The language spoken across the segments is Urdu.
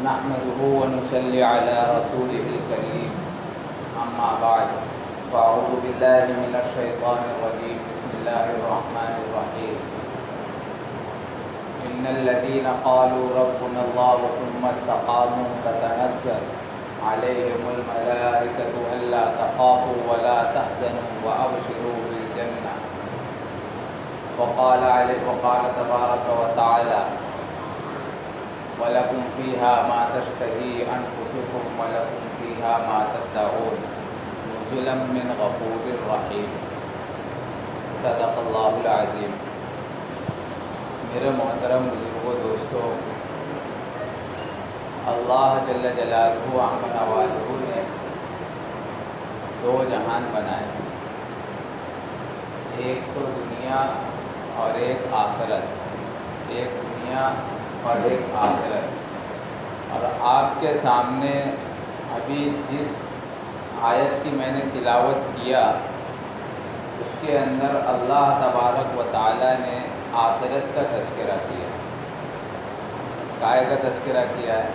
نحمده ونصلي على رسوله الكريم أما بعد فأعوذ بالله من الشيطان الرجيم بسم الله الرحمن الرحيم إن الذين قالوا ربنا الله ثم استقاموا تتنزل عليهم الملائكة ألا تخافوا ولا تحزنوا وأبشروا بالجنة وقال تبارك وتعالى وَلَكُمْ فِيهَا مَا تَشْتَهِي أَنفُسُكُمْ وَلَكُمْ فِيهَا مَا تَدَّعُونَ نُزُلًا مِّنْ غَفُورٍ رَحِيمٍ صدق اللہ العظیم۔ میرے محترم بزرگوں دوستوں، اللہ جل جلالہ عم نوازہ نے دو جہان بنائے، ایک تو دنیا اور ایک آخرت، ایک دنیا اور ایک آخرت۔ اور آپ کے سامنے ابھی جس آیت کی میں نے تلاوت کیا اس کے اندر اللہ تبارک و تعالی نے آخرت کا تذکرہ کیا، کائے کا تذکرہ کیا ہے؟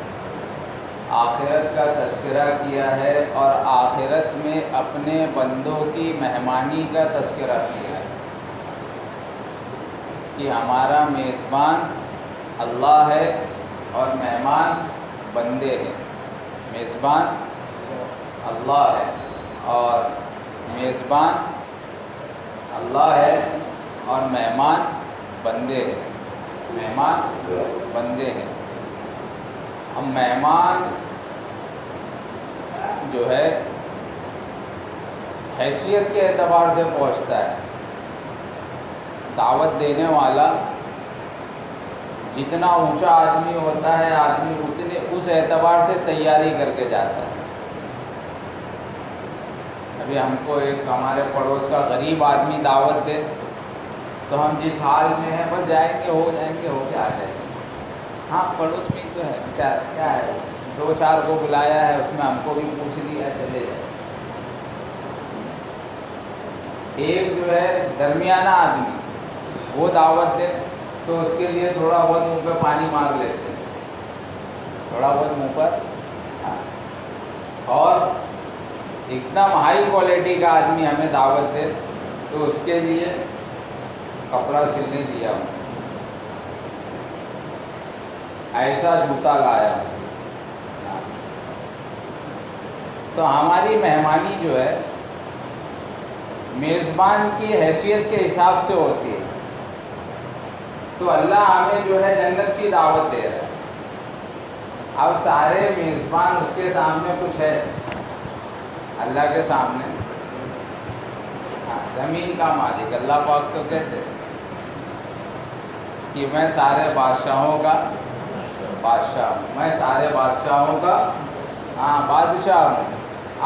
آخرت کا تذکرہ کیا ہے، اور آخرت میں اپنے بندوں کی مہمانی کا تذکرہ کیا ہے کہ ہمارا میزبان اللہ ہے اور مہمان بندے ہیں۔ میزبان اللہ ہے اور میزبان اللہ ہے اور مہمان بندے ہیں، مہمان بندے ہیں۔ ہم مہمان جو ہے حیثیت کے اعتبار سے پہنچتا ہے، دعوت دینے والا جتنا اونچا آدمی ہوتا ہے آدمی اتنے اس اعتبار سے تیاری کر کے جاتا ہے۔ ابھی ہم کو ایک ہمارے پڑوس کا غریب آدمی دعوت دے تو ہم جس حال میں ہیں بس جائیں گے ہو کے آ جائیں گے۔ ہاں پڑوس میں تو ہے بیچارہ، کیا ہے، دو چار کو بلایا ہے، اس میں ہم کو بھی پوچھ لیا، چلے جائیں۔ ایک جو ہے درمیانہ آدمی وہ دعوت دے تو اس کے لیے تھوڑا بہت منہ پہ پانی مار لیتے ہیں، تھوڑا بہت منہ پر۔ اور ایک دم ہائی کوالٹی کا آدمی ہمیں دعوت دے تو اس کے لیے کپڑا سلنے دیا ہوں، ایسا جوتا لایا ہوں۔ تو ہماری مہمانی جو ہے میزبان کی حیثیت کے حساب سے ہوتی ہے۔ تو اللہ ہمیں جو ہے جنت کی دعوت دے رہا ہے۔ اب سارے میزبان اس کے سامنے کچھ ہے، اللہ کے سامنے زمین کا مالک اللہ پاک تو کہتے کہ میں سارے بادشاہوں کا بادشاہ ہوں، میں سارے بادشاہوں کا بادشاہ ہوں۔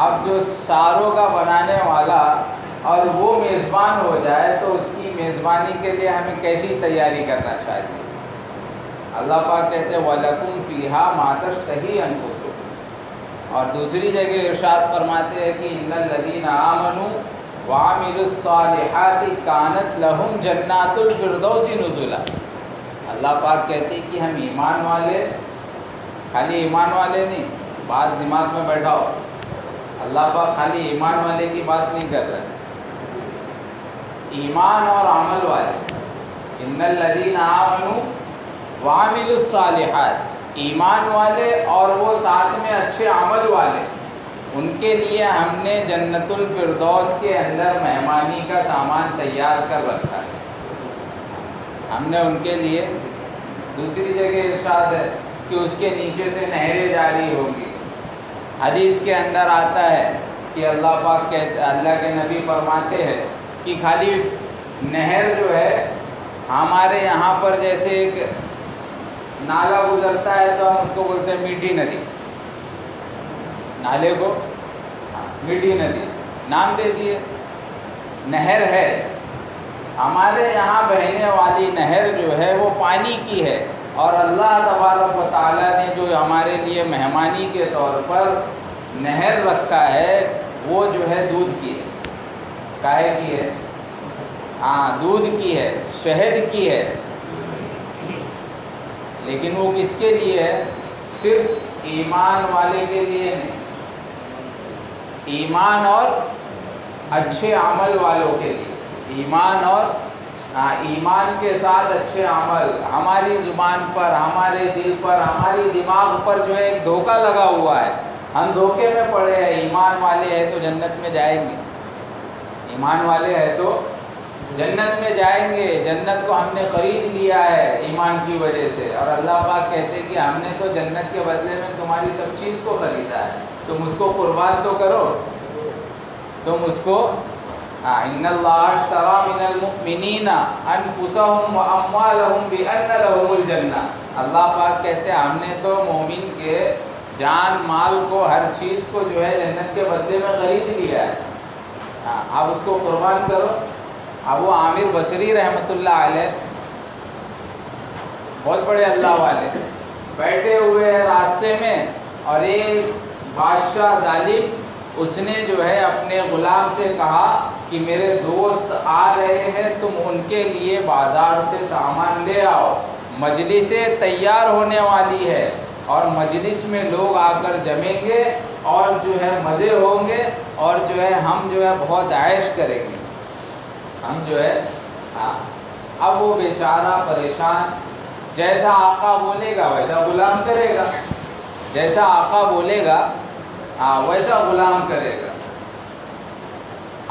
اب جو ساروں کا بنانے والا اور وہ میزبان ہو جائے تو اس کی میزبانی کے لیے ہمیں کیسی تیاری کرنا چاہیے؟ اللہ پاک کہتے ہیں وَلَكُمْ فِيهَا مَا تَشْتَهِي أَنفُسُكُمْ، اور دوسری جگہ ارشاد فرماتے ہیں کہ إِنَّ الَّذِينَ آمَنُوا وَعَمِلُوا الصَّالِحَاتِ كَانَتْ لَهُمْ جَنَّاتُ الْفِرْدَوْسِ نُزُلًا۔ اللہ پاک کہتے ہیں کہ ہم ایمان والے، خالی ایمان والے نہیں، بات دماغ میں بیٹھاؤ، اللہ پاک خالی ایمان والے کی بات نہیں کر رہے، ایمان اور عمل والے۔ ان الذین آمنوا وعملوا الصالحات، ایمان والے اور وہ ساتھ میں اچھے عمل والے، ان کے لیے ہم نے جنت الفردوس کے اندر مہمانی کا سامان تیار کر رکھا ہے۔ ہم نے ان کے لیے، دوسری جگہ ارشاد ہے کہ اس کے نیچے سے نہریں جاری ہوں گی۔ حدیث کے اندر آتا ہے کہ اللہ پاک کہتے، اللہ کے نبی فرماتے ہیں کہ خالی نہر جو ہے ہمارے یہاں پر جیسے ایک نالا گزرتا ہے تو ہم اس کو بولتے ہیں میٹھی ندی، نالے کو میٹھی ندی نام دے دیے، نہر ہے۔ ہمارے یہاں بہنے والی نہر جو ہے وہ پانی کی ہے، اور اللہ تبارک و تعالیٰ نے جو ہمارے لیے مہمانی کے طور پر نہر رکھا ہے وہ جو ہے دودھ کی ہے۔ کائے کی ہے؟ دودھ کی ہے، شہد کی ہے، لیکن وہ کس کے لیے ہے؟ صرف ایمان والے کے لیے نہیں، ایمان اور اچھے عمل والوں کے لیے، ایمان اور ایمان کے ساتھ اچھے عمل۔ ہماری زبان پر، ہمارے دل پر، ہماری دماغ پر جو ہے ایک دھوکہ لگا ہوا ہے، ہم دھوکے میں پڑے ہیں۔ ایمان والے ہیں تو جنت میں جائیں گے، ایمان والے ہیں تو جنت میں جائیں گے، جنت کو ہم نے خرید لیا ہے ایمان کی وجہ سے۔ اور اللہ پاک کہتے ہیں کہ ہم نے تو جنت کے بدلے میں تمہاری سب چیز کو خریدا ہے، تم اس کو قربان تو کرو، تم اس کو ان اللہ اشتری من المؤمنین انفسهم واموالهم بان لهم الجنہ۔ اللہ پاک کہتے ہیں ہم نے تو مومن کے جان مال کو، ہر چیز کو جو ہے جنت کے بدلے میں خرید لیا ہے، اب اس کو قربان کرو۔ ابو عامر بصری رحمۃ اللہ علیہ بہت بڑے اللہ والے بیٹھے ہوئے ہیں راستے میں، اور ایک بادشاہ ظالم اس نے جو ہے اپنے غلام سے کہا کہ میرے دوست آ رہے ہیں، تم ان کے لیے بازار سے سامان لے آؤ، مجلسیں تیار ہونے والی ہے اور مجلس میں لوگ آ کر جمیں گے اور جو ہے مزے ہوں گے، اور جو ہے ہم جو ہے بہت عیش کریں گے، ہم جو ہے اب وہ بیچارہ پریشان، جیسا آقا بولے گا ویسا غلام کرے گا، جیسا آقا بولے گا ویسا غلام کرے گا۔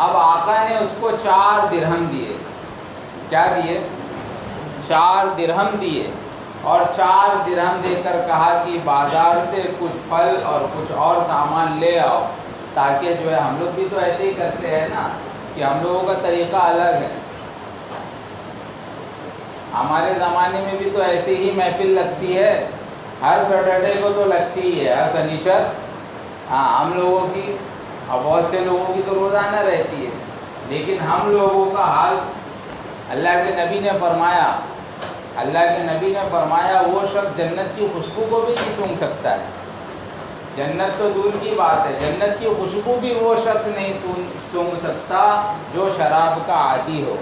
اب آقا نے اس کو 4 درہم دیے، کیا دیے؟ 4 درہم دیے، اور 4 درہم دے کر کہا کہ بازار سے کچھ پھل اور کچھ اور سامان لے آؤ، تاکہ جو ہے ہم لوگ بھی تو ایسے ہی کرتے ہیں نا، کہ ہم لوگوں کا طریقہ الگ ہے۔ ہمارے زمانے میں بھی تو ایسے ہی محفل لگتی ہے، ہر سیٹرڈے کو تو لگتی ہی ہے، ہر سنیچر ہم لوگوں کی، اور بہت سے لوگوں کی تو روزانہ رہتی ہے، لیکن ہم لوگوں کا حال، اللہ کے نبی نے فرمایا، اللہ کے نبی نے فرمایا وہ شخص جنت کی خوشبو کو بھی نہیں سونگھ سکتا ہے، جنت تو دور کی بات ہے، جنت کی خوشبو بھی وہ شخص نہیں سونگھ سکتا جو شراب کا عادی ہو۔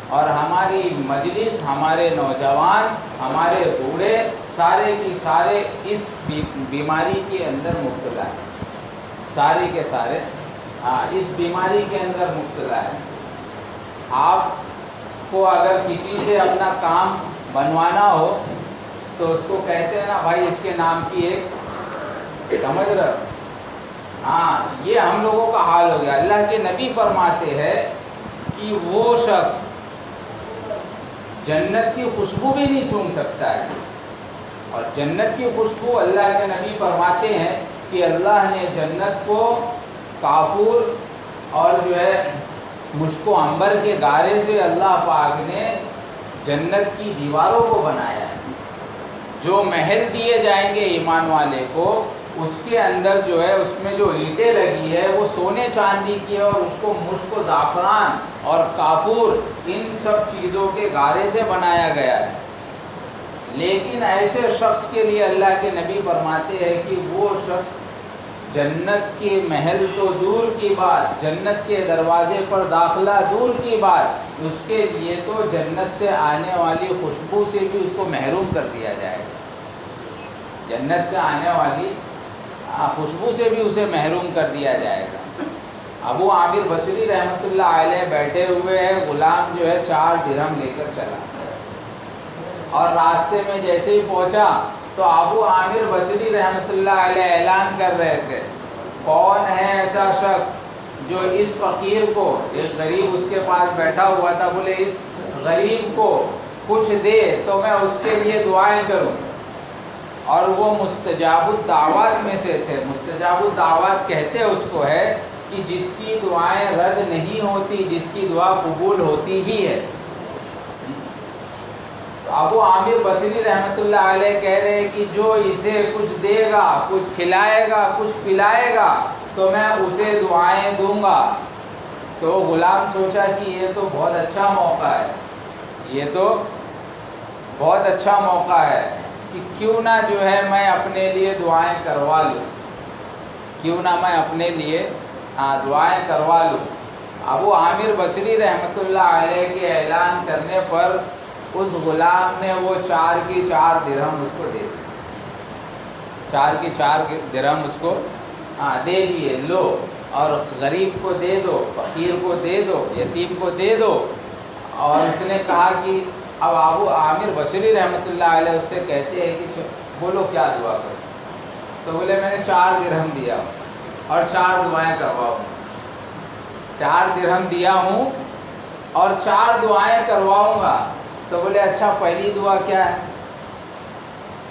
اور ہماری مجلس، ہمارے نوجوان، ہمارے بوڑھے، سارے کی سارے اس بیماری کے اندر مبتلا ہیں، سارے کے سارے اس بیماری کے اندر مبتلا ہے۔ آپ کو اگر کسی سے اپنا کام بنوانا ہو تو اس کو کہتے ہیں نا بھائی اس کے نام کی ایک، سمجھ رہے؟ یہ ہم لوگوں کا حال ہو گیا۔ اللہ کے نبی فرماتے ہیں کہ وہ شخص جنت کی خوشبو بھی نہیں سونگھ سکتا ہے، اور جنت کی خوشبو اللہ کے نبی فرماتے ہیں کہ اللہ نے جنت کو کافور اور جو ہے مشک و عنبر کے گارے سے اللہ پاک نے جنت کی دیواروں کو بنایا ہے۔ جو محل دیے جائیں گے ایمان والے کو، اس کے اندر جو ہے اس میں جو اینٹیں لگی ہے وہ سونے چاندی کی ہے، اور اس کو مشک و زعفران اور کافور ان سب چیزوں کے گارے سے بنایا گیا ہے۔ لیکن ایسے شخص کے لیے اللہ کے نبی فرماتے ہیں کہ وہ شخص جنت کے محل تو دور کی بات، جنت کے دروازے پر داخلہ دور کی بات، اس کے لیے تو جنت سے آنے والی خوشبو سے بھی اس کو محروم کر دیا جائے گا، جنت سے آنے والی خوشبو سے بھی اسے محروم کر دیا جائے گا۔ ابو عامر بصری رحمۃ اللہ علیہ بیٹھے ہوئے ہیں، غلام جو ہے 4 درہم لے کر چلا، اور راستے میں جیسے ہی پہنچا تو ابو عامر بصری رحمۃ اللہ علیہ اعلان کر رہے تھے، کون ہے ایسا شخص جو اس فقیر کو، ایک غریب اس کے پاس بیٹھا ہوا تھا، بولے اس غریب کو کچھ دے تو میں اس کے لیے دعائیں کروں۔ اور وہ مستجاب الدعوات میں سے تھے۔ مستجاب الدعوات کہتے اس کو ہے کہ جس کی دعائیں رد نہیں ہوتی، جس کی دعا قبول ہوتی ہی ہے۔ ابو عامر بصری رحمۃ اللہ علیہ کہہ رہے ہیں کہ جو اسے کچھ دے گا، کچھ کھلائے گا، کچھ پلائے گا تو میں اسے دعائیں دوں گا۔ تو غلام سوچا کہ یہ تو بہت اچھا موقع ہے، یہ تو بہت اچھا موقع ہے کہ کیوں نہ جو ہے میں اپنے لیے دعائیں کروا لوں، کیوں نہ میں اپنے لیے دعائیں کروا لوں۔ ابو عامر بصری رحمۃ اللہ علیہ کے اعلان کرنے پر اس غلام نے وہ 4 کی 4 درہم اس کو دے دی۔ 4 کے 4 درہم اس کو دے دیے، لو، اور غریب کو دے دو، فقیر کو دے دو، یتیم کو دے دو۔ اور اس نے کہا کہ اب ابو عامر بصری رحمۃ اللہ علیہ اس سے کہتے ہیں کہ بولو کیا دعا کرو؟ تو بولے میں نے 4 درہم دیا اور 4 دعائیں کرواؤں، 4 درہم دیا ہوں اور 4 دعائیں کرواؤں گا۔ تو بولے اچھا پہلی دعا کیا ہے؟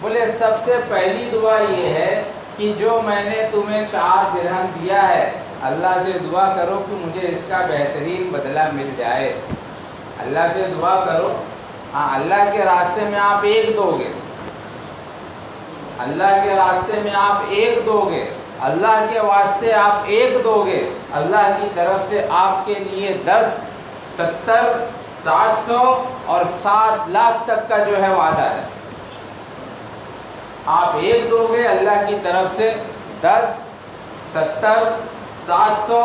بولے سب سے پہلی دعا یہ ہے کہ جو میں نے تمہیں 4 درہم دیا ہے، اللہ سے دعا کرو کہ مجھے اس کا بہترین بدلہ مل جائے۔ اللہ سے دعا کرو، اللہ کے راستے میں آپ 1 دو گے، اللہ کے راستے میں آپ 1 دو گے، اللہ کے واسطے آپ 1 دو گے، اللہ کی طرف سے آپ کے لیے 10، 70، 700 اور 7 لاکھ تک کا جو ہے وعدہ ہے۔ آپ 1 دو گے، اللہ کی طرف سے 10، 70، 700،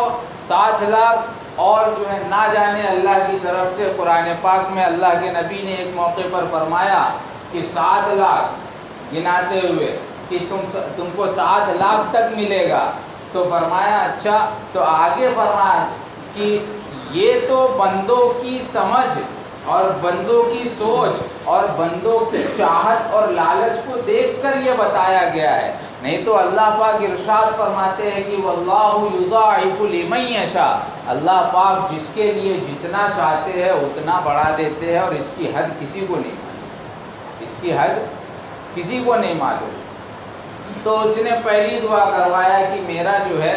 7 لاکھ، اور جو ہے نہ جانے اللہ کی طرف سے قرآن پاک میں اللہ کے نبی نے ایک موقع پر فرمایا کہ 7 لاکھ گناتے ہوئے کہ تم کو 7 لاکھ تک ملے گا۔ تو فرمایا اچھا، تو آگے فرمایا کہ یہ تو بندوں کی سمجھ اور بندوں کی سوچ اور بندوں کی چاہت اور لالچ کو دیکھ کر یہ بتایا گیا ہے، نہیں تو اللہ پاک ارشاد فرماتے ہیں کہ واللہ یضاعف لمن یشاء، اللہ پاک جس کے لیے جتنا چاہتے ہیں اتنا بڑھا دیتے ہیں، اور اس کی حد کسی کو نہیں معلوم، اس کی حد کسی کو نہیں معلوم۔ تو اس نے پہلی دعا کروایا کہ میرا جو ہے،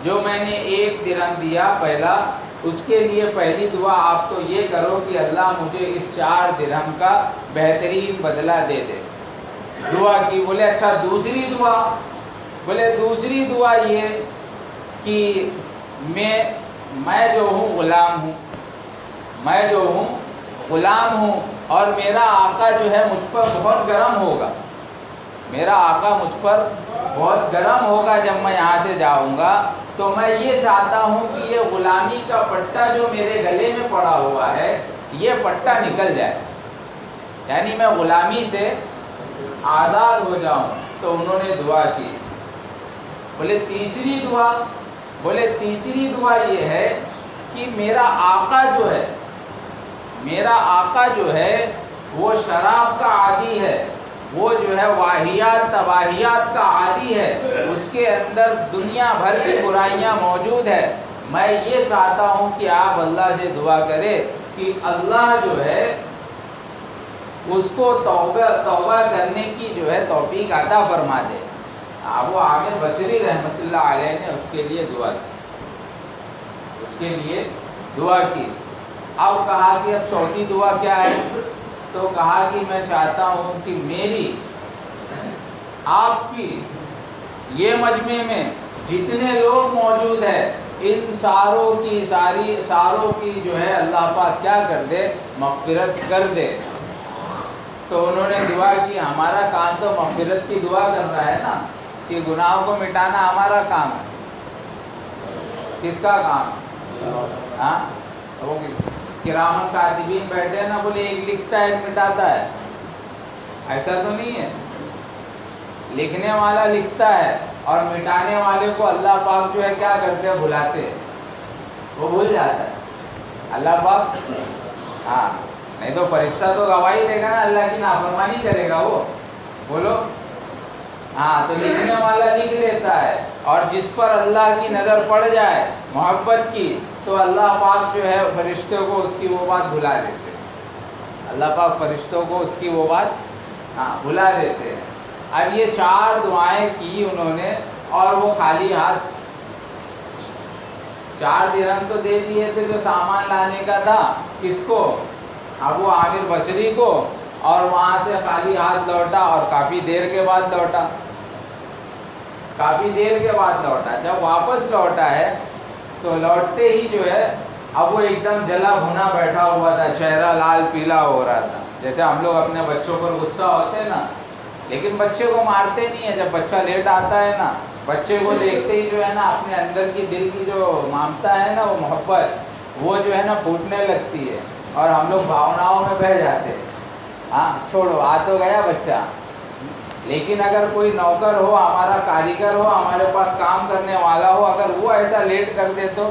جو میں نے 1 درہم دیا پہلا، اس کے لیے پہلی دعا آپ تو یہ کرو کہ اللہ مجھے اس 4 درہم کا بہترین بدلہ دے دے۔ دعا کی۔ بولے اچھا دوسری دعا؟ بولے دوسری دعا یہ کہ میں جو ہوں غلام ہوں، میں جو ہوں غلام ہوں، اور میرا آقا جو ہے مجھ پر بہت گرم ہوگا، میرا آقا مجھ پر بہت گرم ہوگا جب میں یہاں سے جاؤں گا، تو میں یہ چاہتا ہوں کہ یہ غلامی کا پٹا جو میرے گلے میں پڑا ہوا ہے، یہ پٹا نکل جائے، یعنی میں غلامی سے آزاد ہو جاؤں۔ تو انہوں نے دعا کی۔ بولے تیسری دعا؟ بولے تیسری دعا یہ ہے کہ میرا آقا جو ہے، میرا آقا جو ہے وہ شراب کا عادی ہے، وہ جو ہے واہیات تباہیات کا عادی ہے، اس کے اندر دنیا بھر کی برائیاں موجود ہے۔ میں یہ چاہتا ہوں کہ آپ اللہ سے دعا کریں کہ اللہ جو ہے اس کو توبہ کرنے کی جو ہے توفیق عطا فرما دے۔ ابو عامر بصری رحمۃ اللہ علیہ نے اس کے لیے دعا کی، اس کے لیے دعا کی۔ اب کہا کہ اب چوتھی دعا کیا ہے؟ تو کہا کہ میں چاہتا ہوں کہ میری آپ کی یہ مجمع میں جتنے لوگ موجود ہیں ان ساروں کی جو ہے اللہ پاک کیا کر دے؟ مغفرت کر دے۔ تو انہوں نے دعا کی۔ ہمارا کام تو مغفرت کی دعا کرنا ہے نا، کہ گناہوں کو مٹانا ہمارا کام ہے۔ کس کا کام؟ ہاں، وہ کرام کاتبین بیٹھے ہیں نا، بولے ایک لکھتا ہے ایک مٹاتا ہے، ایسا تو نہیں ہے۔ لکھنے والا لکھتا ہے اور مٹانے والے کو اللہ پاک جو ہے کیا کرتے ہیں؟ بھلاتے ہیں، وہ بھول جاتا ہے اللہ پاک۔ ہاں، نہیں تو فرشتہ تو گواہی دے گا نا، اللہ کی نافرمانی کرے گا وہ، بولو۔ ہاں، تو لکھنے والا لکھ لیتا ہے، اور جس پر اللہ کی نظر پڑ جائے محبت کی، تو اللہ پاک جو ہے فرشتوں کو اس کی وہ بات بھلا دیتے ہیں، اللہ پاک فرشتوں کو اس کی وہ بات بھلا دیتے ہیں۔ اب یہ 4 دعائیں کی انہوں نے، اور وہ خالی ہاتھ 4 درہم تو دے دیے تھے جو سامان لانے کا تھا، کس کو؟ ابو عامر بصری کو، اور وہاں سے خالی ہاتھ لوٹا، اور کافی دیر کے بعد لوٹا، کافی دیر کے بعد لوٹا۔ جب واپس لوٹا ہے تو لوٹتے ہی جو ہے اب وہ ایک دم جلا بھنا بیٹھا ہوا تھا، چہرہ لال پیلا ہو رہا تھا، جیسے ہم لوگ اپنے بچوں پر غصہ ہوتے ہیں نا، لیکن بچے کو مارتے نہیں ہیں۔ جب بچہ لیٹ آتا ہے نا، بچے کو دیکھتے ہی جو ہے نا اپنے اندر کی دل کی جو مامتا ہے نا، وہ محبت، وہ جو ہے نا پھوٹنے لگتی ہے، اور ہم لوگ بھاوناؤں میں بہہ جاتے ہیں۔ ہاں چھوڑو، آ تو گیا بچہ، لیکن اگر کوئی نوکر ہو، ہمارا کاریگر ہو، ہمارے پاس کام کرنے والا ہو، اگر وہ ایسا لیٹ کر دے تو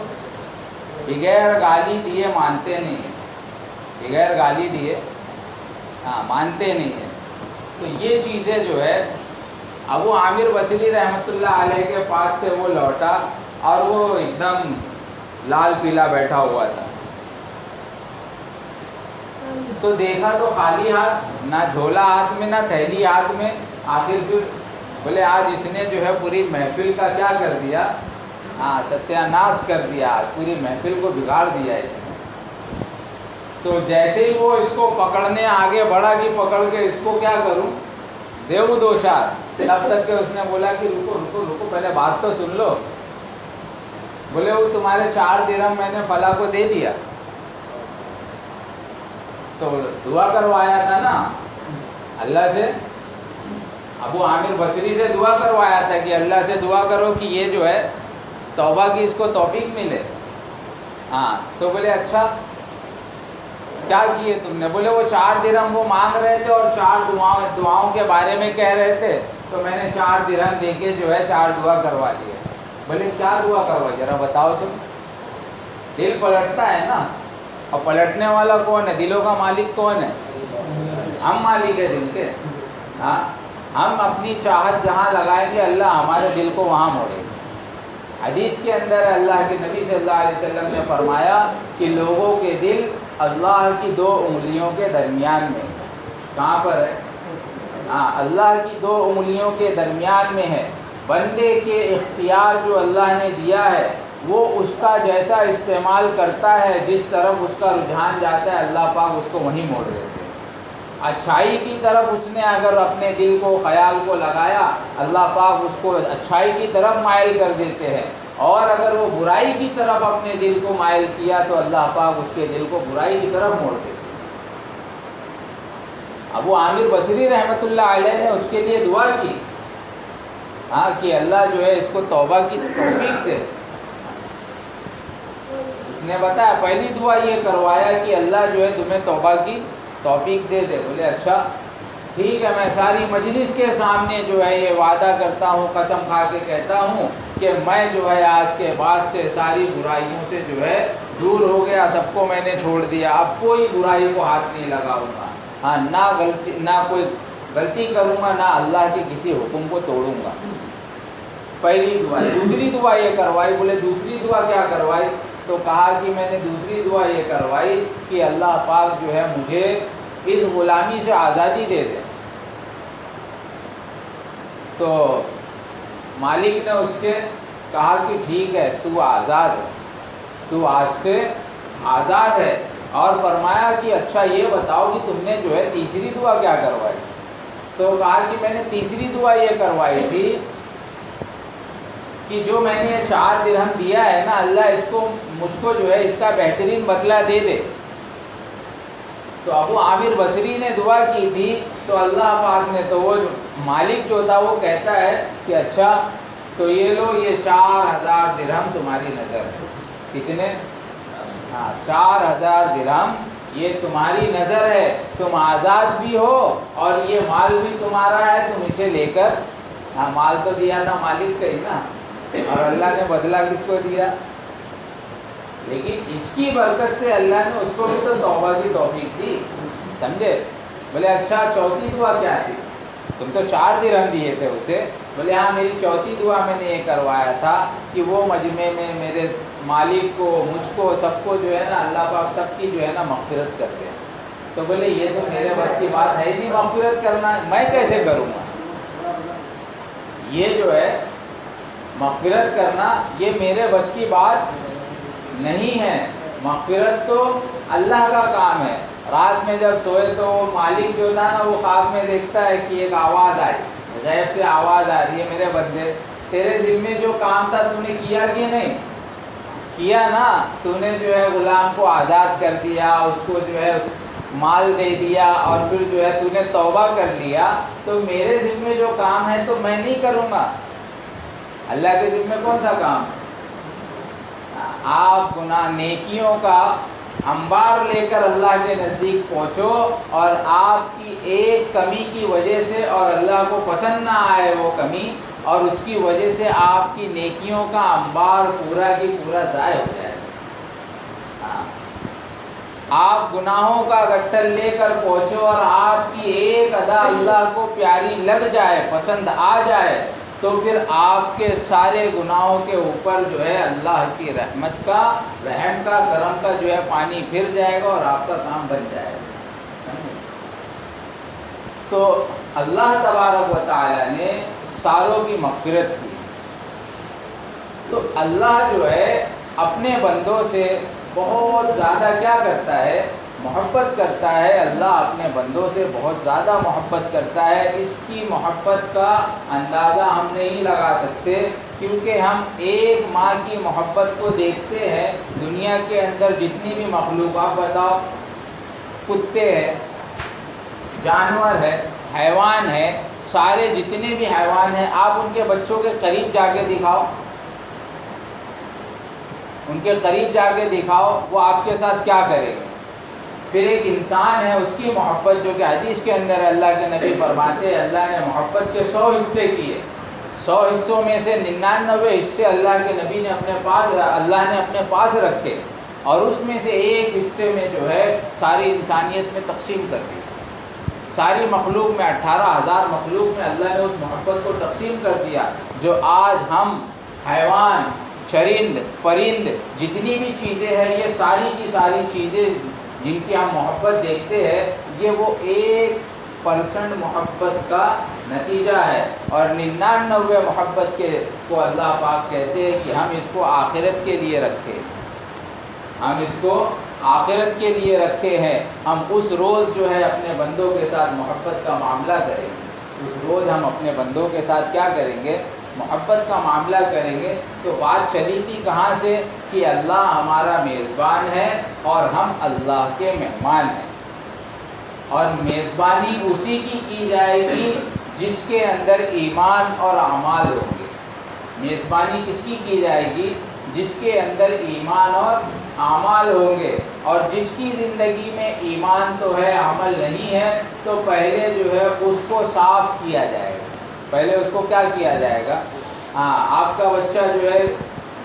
بغیر گالی دیے مانتے نہیں ہیں، بغیر گالی دیے مانتے نہیں ہیں۔ تو یہ چیزیں جو ہے ابو عامر بصری رحمۃ اللہ علیہ کے پاس سے وہ لوٹا اور وہ ایک دم لال پیلا بیٹھا ہوا تھا، تو دیکھا تو خالی ہاتھ، نہ جھولا ہاتھ میں نہ تھیلی ہاتھ میں۔ آخر پھر بولے آج اس نے جو ہے پوری محفل کا کیا کر دیا، ستیہ ناش کر دیا، پوری محفل کو بگاڑ دیا اس نے۔ تو جیسے ہی وہ اس کو پکڑنے آگے بڑھا کہ پکڑ کے اس کو کیا کروں، دیو دو چار، تب تک کہ اس نے بولا کہ رکو رکو رکو پہلے بات تو سن لو۔ بولے وہ تمہارے 4 درہم میں نے فلاں کو دے دیا، تو دعا کروایا تھا نا اللہ سے، ابو عامر بصری سے دعا کروایا تھا کہ اللہ سے دعا کرو کہ یہ جو ہے توبہ کی اس کو توفیق ملے۔ تو بولے اچھا کیا کیے تم نے؟ بولے وہ 4 درہم وہ مانگ رہے تھے اور 4 دعاؤں کے بارے میں کہہ رہے تھے، تو میں نے 4 درہم دے کے جو ہے 4 دعا کروا لیے۔ بولے کیا دعا کروائی ذرا بتاؤ تم؟ دل پلٹتا ہے نا، اور پلٹنے والا کون ہے؟ دلوں کا مالک کون ہے؟ ہم مالک ہے دل کے۔ ہم اپنی چاہت جہاں لگائیں گے اللہ ہمارے دل کو وہاں موڑے گا۔ حدیث کے اندر اللہ کے نبی صلی اللہ علیہ وسلم نے فرمایا کہ لوگوں کے دل اللہ کی 2 انگلیوں کے درمیان میں، کہاں پر ہے؟ اللہ کی 2 انگلیوں کے درمیان میں ہے۔ بندے کے اختیار جو اللہ نے دیا ہے وہ اس کا جیسا استعمال کرتا ہے، جس طرف اس کا رجحان جاتا ہے اللہ پاک اس کو وہیں موڑ دیتے ہیں۔ اچھائی کی طرف اس نے اگر اپنے دل کو خیال کو لگایا، اللہ پاک اس کو اچھائی کی طرف مائل کر دیتے ہیں، اور اگر وہ برائی کی طرف اپنے دل کو مائل کیا تو اللہ پاک اس کے دل کو برائی کی طرف موڑ دیتے ہیں۔ ابو عامر بصری رحمۃ اللہ علیہ نے اس کے لیے دعا کی کہ اللہ جو ہے اس کو توبہ کی توفیق دے۔ اس نے بتایا پہلی دعا یہ کروایا کہ اللہ جو ہے تمہیں توبہ کی توفیق دے دے۔ بولے اچھا ٹھیک ہے، میں ساری مجلس کے سامنے جو ہے یہ وعدہ کرتا ہوں، قسم کھا کے کہتا ہوں کہ میں جو ہے آج کے بعد سے ساری برائیوں سے جو ہے دور ہو گیا، سب کو میں نے چھوڑ دیا، اب کوئی برائی کو ہاتھ نہیں لگاؤں گا، نہ کوئی غلطی کروں گا، نہ اللہ کے کسی حکم کو توڑوں گا۔ پہلی دعا۔ دوسری دعا یہ کروائی، بولے دوسری دعا کیا کروائی؟ تو کہا کہ میں نے دوسری دعا یہ کروائی کہ اللہ پاک جو ہے مجھے اس غلامی سے آزادی دے دے۔ تو مالک نے اس کے کہا کہ ٹھیک ہے تو آزاد ہے، تو آج سے آزاد ہے، اور فرمایا کہ اچھا یہ بتاؤ کہ تم نے جو ہے تیسری دعا کیا کروائی؟ تو کہا کہ میں نے تیسری دعا یہ کروائی تھی کہ جو میں نے 4 درہم دیا ہے نا، اللہ اس کو مجھ کو جو ہے اس کا بہترین بدلہ دے دے۔ تو ابو عامر بصری نے دعا کی تھی، تو اللہ پاک نے تو وہ مالک جو تھا وہ کہتا ہے کہ اچھا تو یہ لو، یہ 4000 درہم تمہاری نظر ہے۔ کتنے؟ 4000 درہم یہ تمہاری نظر ہے، تم آزاد بھی ہو اور یہ مال بھی تمہارا ہے، تم اسے لے کر، مال تو دیا تھا مالک کا ہی نا، اور اللہ نے بدلہ کس کو دیا؟ لیکن اس کی برکت سے اللہ نے اس کو بھی تو توبہ کی توفیق دی، سمجھے؟ بولے اچھا چوتھی دعا کیا تھی؟ تم تو 4 درہم دیے تھے اسے۔ بولے ہاں میری چوتھی دعا میں نے یہ کروایا تھا کہ وہ مجمع میں میرے مالک کو، مجھ کو، سب کو جو ہے نا اللہ پاک سب کی جو ہے نا مغفرت کرتے ہیں۔ تو بولے یہ تو میرے بس کی بات ہے نہیں مغفرت کرنا، میں کیسے کروں گا؟ یہ جو ہے مغفرت کرنا یہ میرے بس کی بات نہیں ہے، مغفرت تو اللہ کا کام ہے۔ رات میں جب سوئے تو مالک جو تھا نا وہ خواب میں دیکھتا ہے کہ ایک آواز آئی، غیب سے آواز آ رہی ہے، میرے بندے تیرے ذمے جو کام تھا تو نے کیا کہ نہیں کیا نا؟ تو نے جو ہے غلام کو آزاد کر دیا، اس کو جو ہے مال دے دیا، اور پھر جو ہے تو نے توبہ کر لیا، تو میرے ذمے جو کام ہے تو میں نہیں کروں گا، اللہ کے ذمے کون سا کام؟ آپ گناہ نیکیوں کا انبار لے کر اللہ کے نزدیک پہنچو، اور آپ کی ایک کمی کی وجہ سے اور اللہ کو پسند نہ آئے وہ کمی، اور اس کی وجہ سے آپ کی نیکیوں کا انبار پورا کی پورا ضائع ہو جائے گا۔ آپ گناہوں کا گٹھل لے کر پہنچو اور آپ کی ایک ادا اللہ کو پیاری لگ جائے، پسند آ جائے، تو پھر آپ کے سارے گناہوں کے اوپر جو ہے اللہ کی رحمت کا، رحم کا، کرم کا جو ہے پانی پھر جائے گا اور آپ کا کام بن جائے گا۔ تو اللہ تبارک و تعالیٰ نے ساروں کی مغفرت کی۔ تو اللہ جو ہے اپنے بندوں سے بہت زیادہ کیا کرتا ہے؟ محبت کرتا ہے۔ اللہ اپنے بندوں سے بہت زیادہ محبت کرتا ہے۔ اس کی محبت کا اندازہ ہم نہیں لگا سکتے، کیونکہ ہم ایک ماں کی محبت کو دیکھتے ہیں۔ دنیا کے اندر جتنی بھی مخلوقات بتاؤ، کتے ہیں، جانور ہے، حیوان ہے، سارے جتنے بھی حیوان ہیں، آپ ان کے بچوں کے قریب جا کے دکھاؤ، ان کے قریب جا کے دکھاؤ، وہ آپ کے ساتھ کیا کرے گا؟ پھر ایک انسان ہے، اس کی محبت جو کہ حدیث کے اندر اللہ کے نبی فرماتے ہیں اللہ نے محبت کے 100 حصے کیے، 100 حصوں میں سے 99 حصے اللہ کے نبی نے اللہ نے اپنے پاس رکھے، اور اس میں سے ایک حصے میں جو ہے ساری انسانیت میں تقسیم کر دی۔ ساری مخلوق میں 18,000 مخلوق میں اللہ نے اس محبت کو تقسیم کر دیا۔ جو آج ہم حیوان، چرند، پرند، جتنی بھی چیزیں ہیں، یہ ساری کی ساری چیزیں جن کی ہم محبت دیکھتے ہیں، یہ وہ 1% محبت کا نتیجہ ہے، اور 99 محبت کو اللہ پاک کہتے ہیں کہ ہم اس کو آخرت کے لیے رکھے، ہم اس کو آخرت کے لیے رکھے ہیں۔ ہم اس روز جو ہے اپنے بندوں کے ساتھ محبت کا معاملہ کریں گے، اس روز ہم اپنے بندوں کے ساتھ کیا کریں گے؟ محبت کا معاملہ کریں گے۔ تو بات چلی تھی کہاں سے؟ کہ اللہ ہمارا میزبان ہے اور ہم اللہ کے مہمان ہیں، اور میزبانی اسی کی جائے گی جس کے اندر ایمان اور اعمال ہوں گے۔ میزبانی کس کی جائے گی؟ جس کے اندر ایمان اور اعمال ہوں گے، اور جس کی زندگی میں ایمان تو ہے عمل نہیں ہے، تو پہلے جو ہے اس کو صاف کیا جائے گا۔ پہلے اس کو کیا کیا جائے گا؟ آپ کا بچہ جو ہے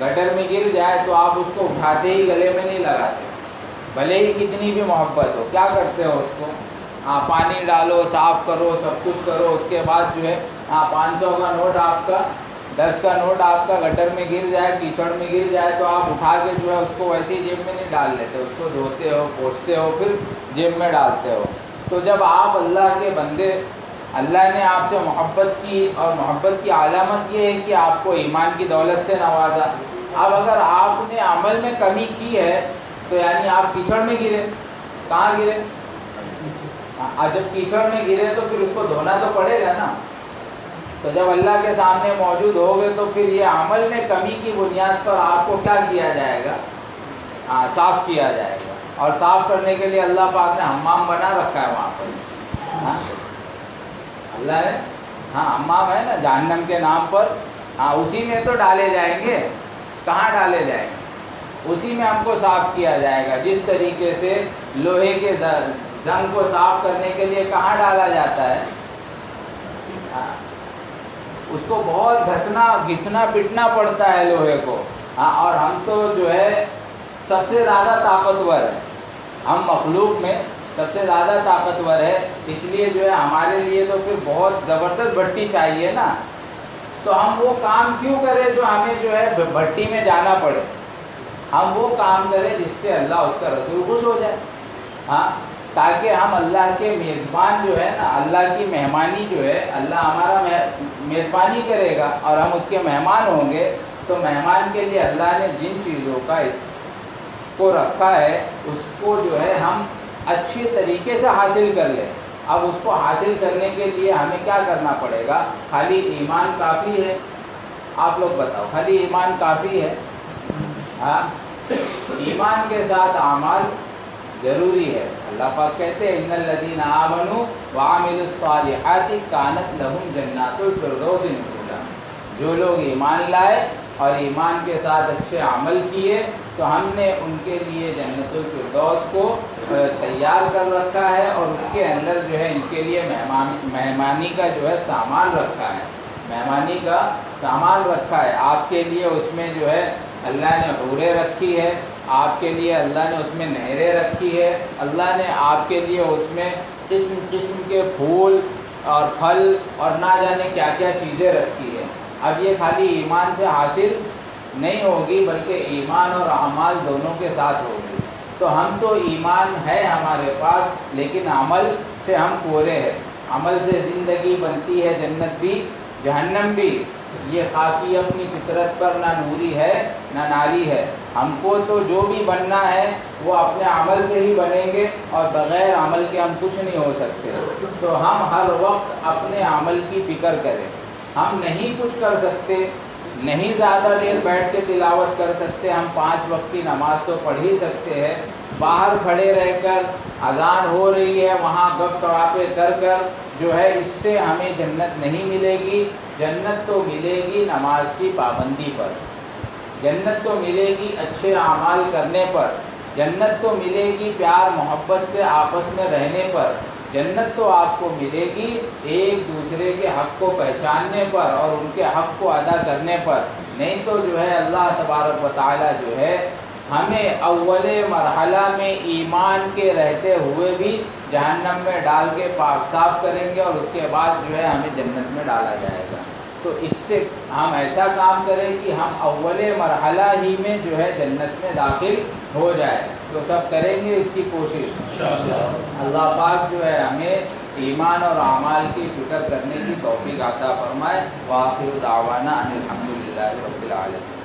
گٹر میں گر جائے تو آپ اس کو اٹھاتے ہی گلے میں نہیں لگاتے، بھلے ہی کتنی بھی محبت ہو، کیا کرتے ہو؟ اس کو پانی ڈالو، صاف کرو، سب کچھ کرو، اس کے بعد جو ہے 500 کا نوٹ آپ کا، 10 کا نوٹ آپ کا گٹر میں گر جائے، کیچڑ میں گر جائے، تو آپ اٹھا کے جو ہے اس کو ویسے ہی جیب میں نہیں ڈال لیتے، اس کو دھوتے ہو، پوچھتے ہو، پھر جیب میں ڈالتے ہو۔ تو جب آپ اللہ کے بندے، اللہ نے آپ سے محبت کی، اور محبت کی علامت یہ ہے کہ آپ کو ایمان کی دولت سے نوازا۔ اب اگر آپ نے عمل میں کمی کی ہے تو یعنی آپ کیچڑ میں گرے، کہاں گرے؟ جب کیچڑ میں گرے تو پھر اس کو دھونا تو پڑے گا نا۔ تو جب اللہ کے سامنے موجود ہوگے تو پھر یہ عمل میں کمی کی بنیاد پر آپ کو کیا کیا جائے گا؟ صاف کیا جائے گا، اور صاف کرنے کے لیے اللہ پاک نے حمام بنا رکھا ہے وہاں پر۔ اللہ ہے، حمام ہے نا جہنم کے نام پر، اسی میں تو ڈالے جائیں گے۔ کہاں ڈالے جائیں گے؟ اسی میں ہم کو صاف کیا جائے گا۔ جس طریقے سے لوہے کے زنگ کو صاف کرنے کے لیے کہاں ڈالا جاتا ہے؟ اس کو بہت گھسنا پٹنا پڑتا ہے لوہے کو، اور ہم تو جو ہے سب سے زیادہ طاقتور ہیں، ہم مخلوق میں سب سے زیادہ طاقتور ہے، اس لیے جو ہے ہمارے لیے تو پھر بہت زبردست بھٹی چاہیے نا۔ تو ہم وہ کام کیوں کریں جو ہمیں جو ہے بھٹی میں جانا پڑے؟ ہم وہ کام کریں جس سے اللہ، اس کا رسول خوش ہو جائے، تاکہ ہم اللہ کے میزبان جو ہے نا، اللہ کی مہمانی جو ہے، اللہ ہمارا میزبانی کرے گا اور ہم اس کے مہمان ہوں گے، تو مہمان کے لیے اللہ نے جن چیزوں کا اس کو رکھا ہے اس کو جو ہے ہم اچھی طریقے سے حاصل کر لیں۔ اب اس کو حاصل کرنے کے لیے ہمیں کیا کرنا پڑے گا؟ خالی ایمان کافی ہے؟ آپ لوگ بتاؤ، خالی ایمان کافی ہے؟ ایمان کے ساتھ اعمال ضروری ہے۔ اللہ پاک کہتے ہیں ان الذین آمنوا وعملوا الصالحات کانت لہم جنات الفردوس نزلا۔ جو لوگ ایمان لائے اور ایمان کے ساتھ اچھے عمل کیے تو ہم نے ان کے لیے جنت الفردوس کو تیار کر رکھا ہے، اور اس کے اندر جو ہے ان کے لیے مہمانی کا جو ہے سامان رکھا ہے، مہمانی کا سامان رکھا ہے آپ کے لیے۔ اس میں جو ہے اللہ نے حوریں رکھی ہے، آپ کے لیے اللہ نے اس میں نہریں رکھی ہے، اللہ نے آپ کے لیے اس میں قسم قسم کے پھول اور پھل اور نہ جانے کیا کیا چیزیں رکھی ہے۔ اب یہ خالی ایمان سے حاصل نہیں ہوگی بلکہ ایمان اور اعمال دونوں کے ساتھ ہوگی۔ تو ہم تو ایمان ہے ہمارے پاس لیکن عمل سے ہم کورے ہیں، عمل سے زندگی بنتی ہے جنت بھی جہنم بھی۔ یہ خاکی اپنی فطرت پر نہ نوری ہے نہ ناری ہے، ہم کو تو جو بھی بننا ہے وہ اپنے عمل سے ہی بنیں گے، اور بغیر عمل کے ہم کچھ نہیں ہو سکتے۔ تو ہم ہر وقت اپنے عمل کی فکر کریں۔ ہم نہیں کچھ کر سکتے، نہیں زیادہ دیر بیٹھ کے تلاوت کر سکتے، ہم 5 وقت کی نماز تو پڑھ ہی سکتے ہیں، باہر کھڑے رہ کر اذان ہو رہی ہے وہاں گپ شپے کر کر جو ہے اس سے ہمیں جنت نہیں ملے گی۔ جنت تو ملے گی نماز کی پابندی پر، جنت تو ملے گی اچھے اعمال کرنے پر، جنت تو ملے گی پیار محبت سے آپس میں رہنے پر، جنت تو آپ کو ملے گی ایک دوسرے کے حق کو پہچاننے پر اور ان کے حق کو ادا کرنے پر۔ نہیں تو جو ہے اللہ تبارک و تعالیٰ جو ہے ہمیں اول مرحلہ میں ایمان کے رہتے ہوئے بھی جہنم میں ڈال کے پاک صاف کریں گے، اور اس کے بعد جو ہے ہمیں جنت میں ڈالا جائے گا۔ تو اس سے ہم ایسا کام کریں کہ ہم اول مرحلہ ہی میں جو ہے جنت میں داخل ہو جائے، تو سب کریں گے اس کی کوشش۔ اللہ پاک جو ہے ہمیں ایمان اور اعمال کی فکر کرنے کی توفیق عطا فرمائے۔ وآخر دعوانا ان الحمد للہ رب العالمین۔